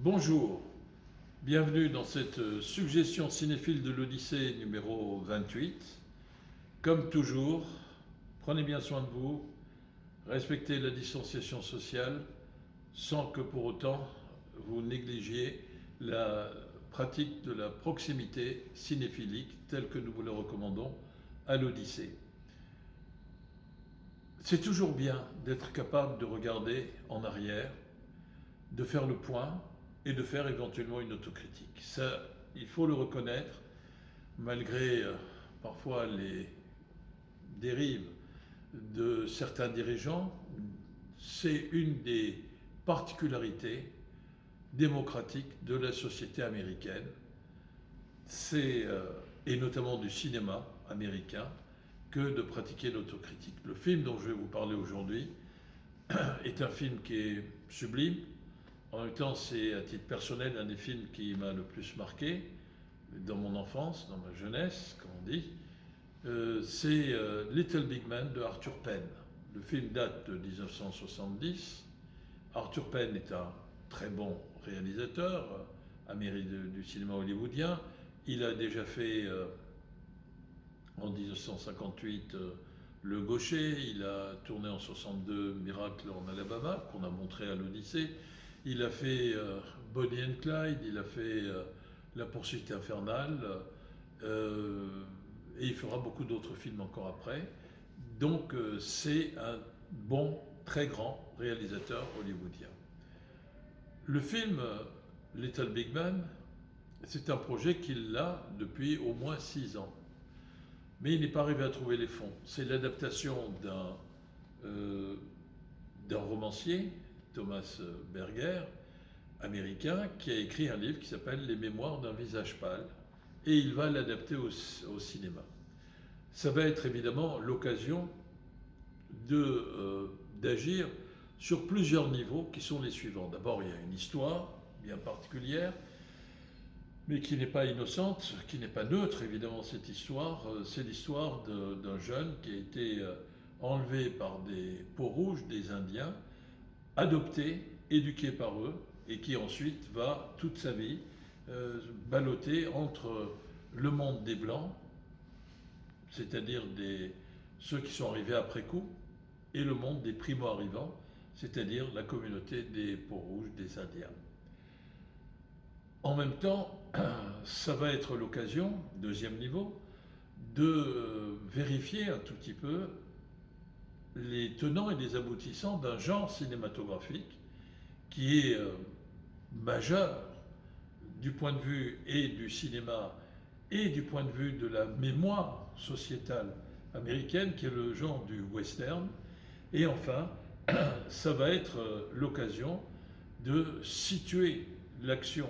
Bonjour, bienvenue dans cette suggestion cinéphile de l'Odyssée numéro 28. Comme toujours, prenez bien soin de vous, respectez la distanciation sociale sans que pour autant vous négligiez la pratique de la proximité cinéphilique telle que nous vous le recommandons à l'Odyssée. C'est toujours bien d'être capable de regarder en arrière, de faire le point et de faire éventuellement une autocritique. Ça, il faut le reconnaître, malgré parfois les dérives de certains dirigeants, c'est une des particularités démocratiques de la société américaine, et notamment du cinéma américain, que de pratiquer l'autocritique. Le film dont je vais vous parler aujourd'hui est un film qui est sublime. En même temps, c'est à titre personnel un des films qui m'a le plus marqué dans mon enfance, dans ma jeunesse, comme on dit. C'est Little Big Man de Arthur Penn. Le film date de 1970. Arthur Penn est un très bon réalisateur du cinéma hollywoodien. Il a déjà fait en 1958 Le Gaucher, il a tourné en 62 Miracle en Alabama, qu'on a montré à l'Odyssée. Il a fait Bonnie and Clyde, il a fait La Poursuite infernale, et il fera beaucoup d'autres films encore après. Donc c'est un bon, très grand réalisateur hollywoodien. Le film Little Big Man, c'est un projet qu'il a depuis au moins 6 ans. Mais il n'est pas arrivé à trouver les fonds. C'est l'adaptation d'un romancier, Thomas Berger, américain, qui a écrit un livre qui s'appelle Les Mémoires d'un visage pâle, et il va l'adapter au cinéma. Ça va être évidemment l'occasion d'agir sur plusieurs niveaux qui sont les suivants. D'abord, il y a une histoire bien particulière, mais qui n'est pas innocente, qui n'est pas neutre, évidemment, cette histoire. C'est l'histoire d'un jeune qui a été enlevé par des peaux-rouges, des Indiens, adopté, éduqué par eux, et qui ensuite va, toute sa vie, ballotter entre le monde des Blancs, c'est-à-dire ceux qui sont arrivés après coup, et le monde des primo-arrivants, c'est-à-dire la communauté des peaux-rouges, des Indiens. En même temps, ça va être l'occasion, deuxième niveau, de vérifier un tout petit peu les tenants et les aboutissants d'un genre cinématographique qui est majeur du point de vue et du cinéma et du point de vue de la mémoire sociétale américaine, qui est le genre du western. Et enfin, ça va être l'occasion de situer l'action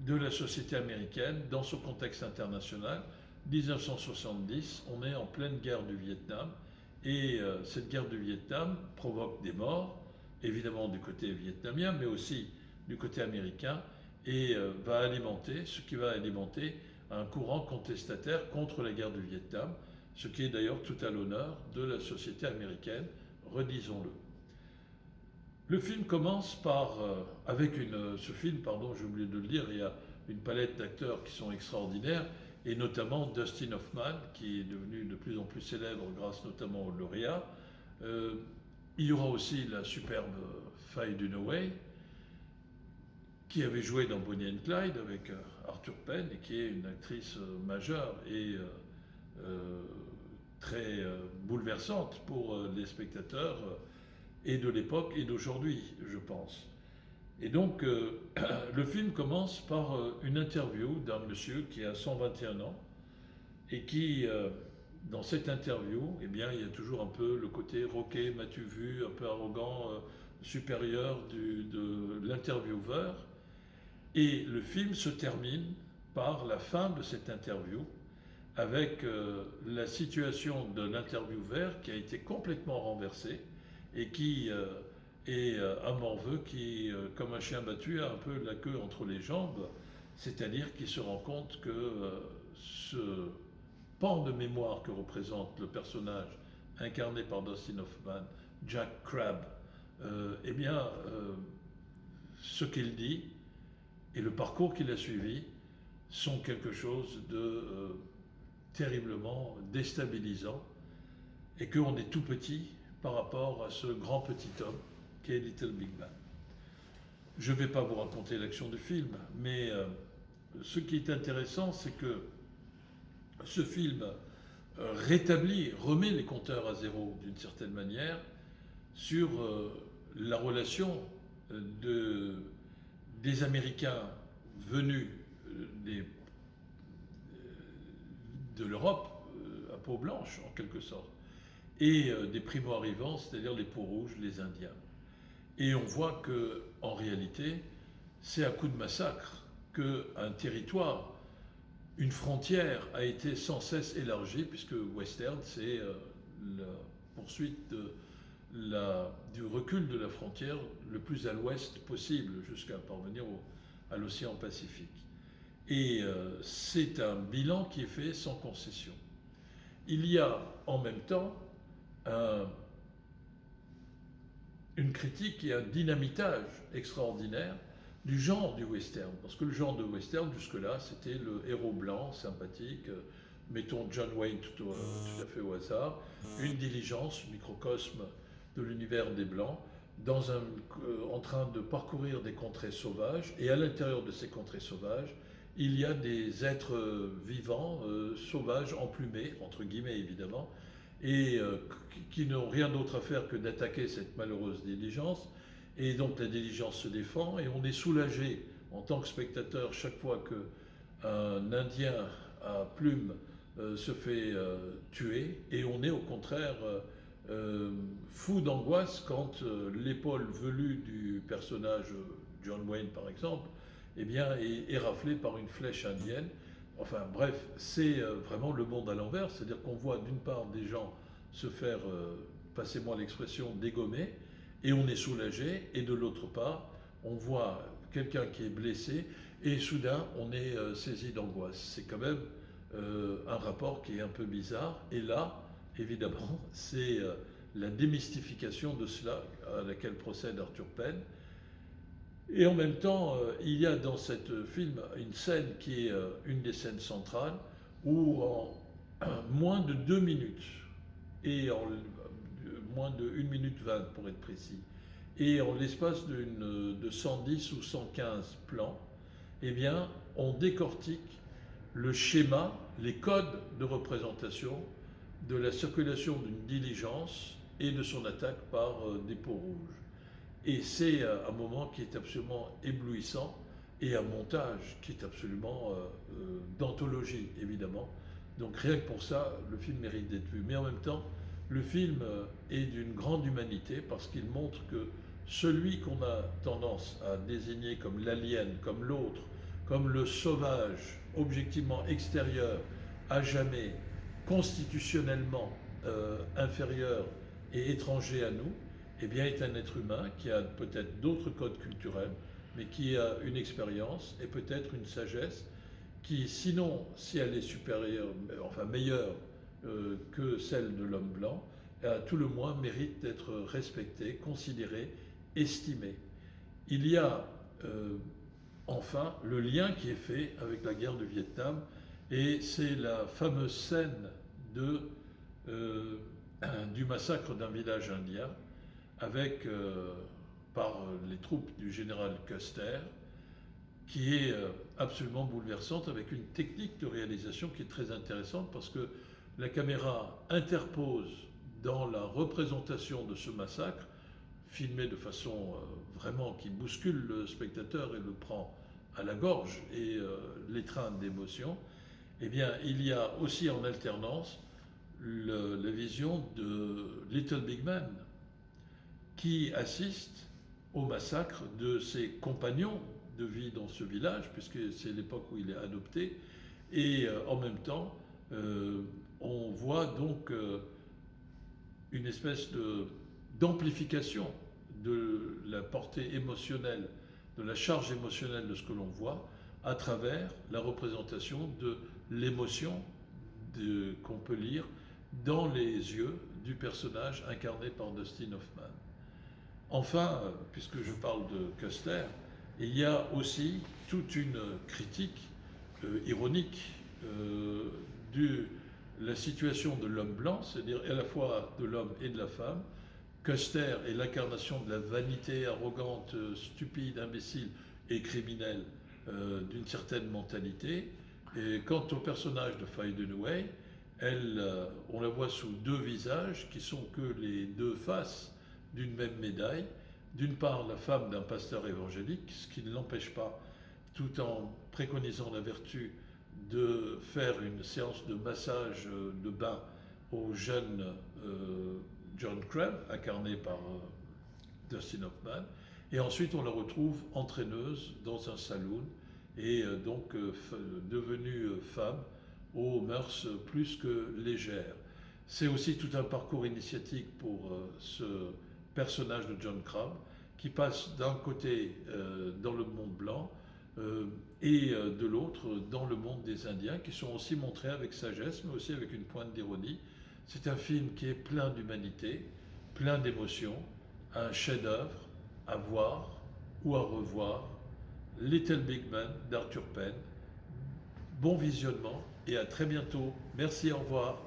de la société américaine dans son contexte international. 1970, on est en pleine guerre du Vietnam, et cette guerre du Vietnam provoque des morts, évidemment du côté vietnamien, mais aussi du côté américain, et va alimenter, ce qui va alimenter un courant contestataire contre la guerre du Vietnam, ce qui est d'ailleurs tout à l'honneur de la société américaine, redisons-le. Le film commence avec ce film, pardon, j'ai oublié de le dire, il y a une palette d'acteurs qui sont extraordinaires, et notamment Dustin Hoffman, qui est devenu de plus en plus célèbre grâce notamment au lauréat. Il y aura aussi la superbe Faye Dunaway, qui avait joué dans Bonnie and Clyde avec Arthur Penn, et qui est une actrice majeure et très bouleversante pour les spectateurs et de l'époque et d'aujourd'hui, je pense. Et donc, le film commence par une interview d'un monsieur qui a 121 ans et qui, dans cette interview, eh bien, il y a toujours un peu le côté roqué, m'as-tu vu, un peu arrogant, supérieur de l'intervieweur. Et le film se termine par la fin de cette interview avec la situation de l'intervieweur qui a été complètement renversée et qui est un morveux qui, comme un chien battu, a un peu la queue entre les jambes, c'est-à-dire qu'il se rend compte que ce pan de mémoire que représente le personnage incarné par Dustin Hoffman, Jack Crabb, ce qu'il dit et le parcours qu'il a suivi sont quelque chose de terriblement déstabilisant et qu'on est tout petit par rapport à ce grand petit homme qui est Little Big Man. Je ne vais pas vous raconter l'action du film, mais ce qui est intéressant, c'est que ce film rétablit, remet les compteurs à zéro d'une certaine manière sur la relation des Américains venus de l'Europe, à peau blanche en quelque sorte, et des primo-arrivants, c'est-à-dire les peaux rouges, les Indiens. Et on voit que, en réalité, c'est à coup de massacre qu'un territoire, une frontière a été sans cesse élargie, puisque Western, c'est la poursuite du recul de la frontière le plus à l'ouest possible, jusqu'à parvenir à l'océan Pacifique. Et c'est un bilan qui est fait sans concession. Il y a en même temps une critique et un dynamitage extraordinaire du genre du western. Parce que le genre de western, jusque-là, c'était le héros blanc, sympathique, mettons John Wayne tout à fait au hasard, une diligence, microcosme de l'univers des Blancs, en train de parcourir des contrées sauvages, et à l'intérieur de ces contrées sauvages, il y a des êtres vivants, sauvages, emplumés, entre guillemets évidemment, et qui n'ont rien d'autre à faire que d'attaquer cette malheureuse diligence. Et donc la diligence se défend, et on est soulagé en tant que spectateur chaque fois qu'un Indien à plume se fait tuer, et on est au contraire fou d'angoisse quand l'épaule velue du personnage John Wayne par exemple, eh bien, est raflée par une flèche indienne. Enfin bref, c'est vraiment le monde à l'envers, c'est-à-dire qu'on voit d'une part des gens se faire, passez-moi l'expression, dégommer, et on est soulagé, et de l'autre part, on voit quelqu'un qui est blessé, et soudain, on est saisi d'angoisse. C'est quand même un rapport qui est un peu bizarre, et là, évidemment, c'est la démystification de cela à laquelle procède Arthur Penn. Et en même temps, il y a dans ce film une scène qui est une des scènes centrales, où en moins de 2 minutes, et en moins de 1 minute 20 pour être précis, et en l'espace de 110 ou 115 plans, eh bien, on décortique le schéma, les codes de représentation de la circulation d'une diligence et de son attaque par des peaux rouges. Et c'est un moment qui est absolument éblouissant, et un montage qui est absolument d'anthologie, évidemment. Donc rien que pour ça, le film mérite d'être vu. Mais en même temps, le film est d'une grande humanité, parce qu'il montre que celui qu'on a tendance à désigner comme l'alien, comme l'autre, comme le sauvage, objectivement extérieur, à jamais, constitutionnellement inférieur et étranger à nous, eh bien, est un être humain qui a peut-être d'autres codes culturels, mais qui a une expérience et peut-être une sagesse qui, sinon, si elle est supérieure, enfin meilleure que celle de l'homme blanc, à tout le moins mérite d'être respectée, considérée, estimée. Il y a enfin le lien qui est fait avec la guerre du Vietnam, et c'est la fameuse scène du massacre d'un village indien avec, par les troupes du général Custer, qui est absolument bouleversante, avec une technique de réalisation qui est très intéressante, parce que la caméra interpose dans la représentation de ce massacre, filmé de façon vraiment qui bouscule le spectateur et le prend à la gorge et l'étreint d'émotion. Eh bien, il y a aussi en alternance la vision de Little Big Man, qui assiste au massacre de ses compagnons de vie dans ce village, puisque c'est l'époque où il est adopté, et en même temps, on voit donc une espèce d'amplification de la portée émotionnelle, de la charge émotionnelle de ce que l'on voit, à travers la représentation de l'émotion qu'on peut lire dans les yeux du personnage incarné par Dustin Hoffman. Enfin, puisque je parle de Custer, Et il y a aussi toute une critique ironique de la situation de l'homme blanc, c'est-à-dire à la fois de l'homme et de la femme. Custer est l'incarnation de la vanité arrogante, stupide, imbécile et criminelle d'une certaine mentalité. Et quant au personnage de Faye Dunaway, on la voit sous deux visages qui sont que les deux faces d'une même médaille. D'une part, la femme d'un pasteur évangélique, ce qui ne l'empêche pas, tout en préconisant la vertu, de faire une séance de massage de bain au jeune John Crabbe, incarné par Dustin Hoffman. Et ensuite, on la retrouve entraîneuse dans un saloon et donc devenue femme aux mœurs plus que légères. C'est aussi tout un parcours initiatique pour ce personnage de John Crabbe qui passe d'un côté dans le monde blanc et de l'autre dans le monde des Indiens, qui sont aussi montrés avec sagesse mais aussi avec une pointe d'ironie. C'est un film qui est plein d'humanité, plein d'émotions, un chef-d'œuvre à voir ou à revoir. Little Big Man d'Arthur Penn. Bon visionnement et à très bientôt. Merci, au revoir.